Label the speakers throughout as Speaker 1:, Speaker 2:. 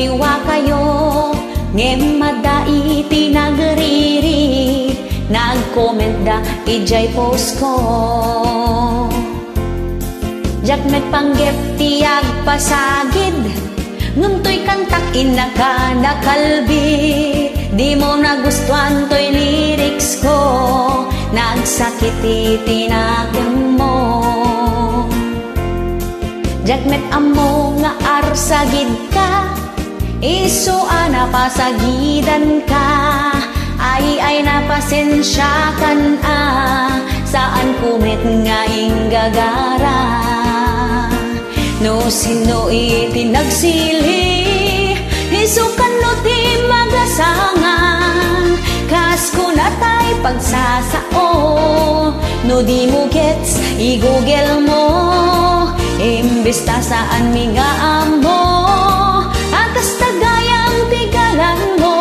Speaker 1: liwa kayo, ngem madai tinagririt, nag-comment da ijay post ko. Jak met panggep tiyag pasagid, ngumtoy kantak inaka nakalbi, di mo nagustuhan to'y lyrics ko, nagsakiti tinakim mo. Jak met amo nga arsagid ka, iso ana pasagidan ka, ay napasensyakan saan kumit nga inggagara. No sino iti nagsili, isukan no ti magasangan, kas ko na tay pagsasao, no di mo gets i-google mo, imbes ta saan mi nga amo, akas tagayang tigalan mo,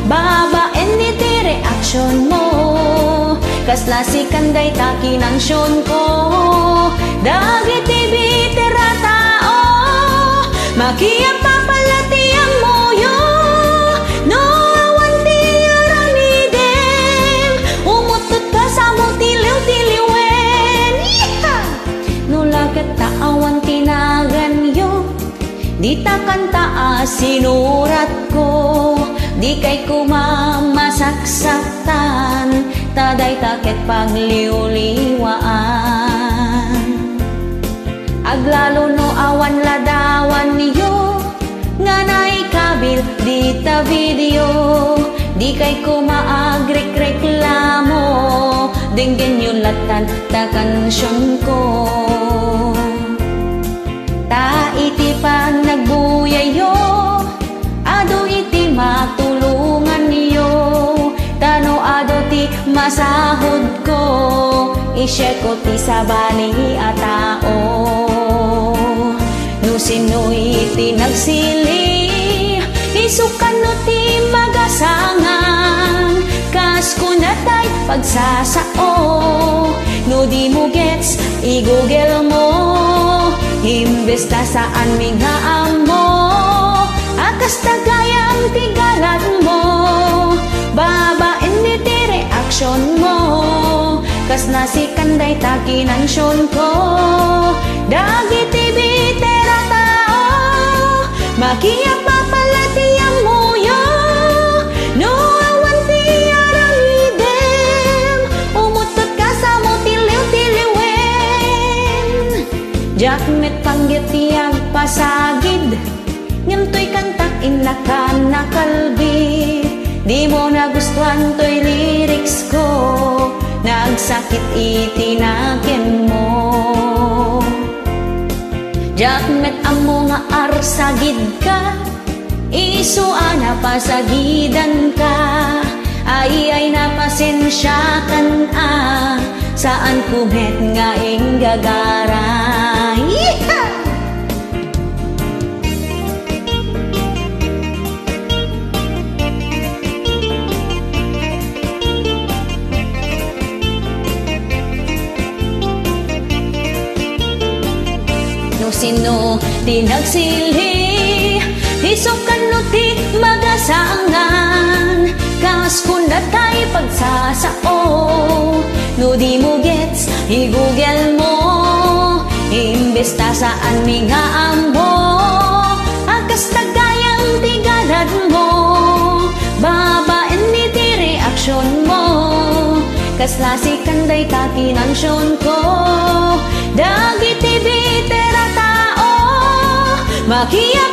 Speaker 1: babaen iti reaksyon mo, kasla si kanday takinansyon ko, dagiti bitira tao, makiya papalati ang moyo, no awan ti aramidem, umutot ka sa mo tiliw-tiliwen, no lagat taawan tinaganyo, di takanta sinurat ko, di kay kumamasaksaktan, taday taket pagliw-liwaan. Aglalo no awan ladawan niyo, nga naikabil di ta video, di kay kumaagrik-reklamo, dinggen yung latan ta kansyon ko. Ta iti pag nagbuyayo, ado iti matulungan niyo, tano ado ti masahod ko, i-share ko ti sabali a tao. No sino iti nagsili, isukan no ti magasangan, kas ko na tay pagsasao, no di mo gets i-google mo, imbes ta saan mi nga amo, akas tagayang tigalan mo, babaen iti reaksyon mo, kas nasikanday takinansyon ko, dagiti bitira tao, makiya papalati ang muyo, no awan ti aramidem, umutot ka sa mo tiliw-tiliwen. Jak met panggit tiyag pasagid, ngimtoy kantak inaka nakalbi, di mo nagustuhan to'y lyrics ko, nagsakit itinakim mo. Jak met amo nga arsagid ka, iso ana pasagidan ka, ay napasensyakan saan kumet nga inggagara. Sino ti nagsili, isukan no ti magasangan, kas kun na tay pagsasao, no di mo gets i-google mo, imbes ta saan mi nga amo, akas tagayang tigalan mo, babaen iti reaksyon mo, kas lasi kanday takinansyon ko, dagiti bitira tao, makiya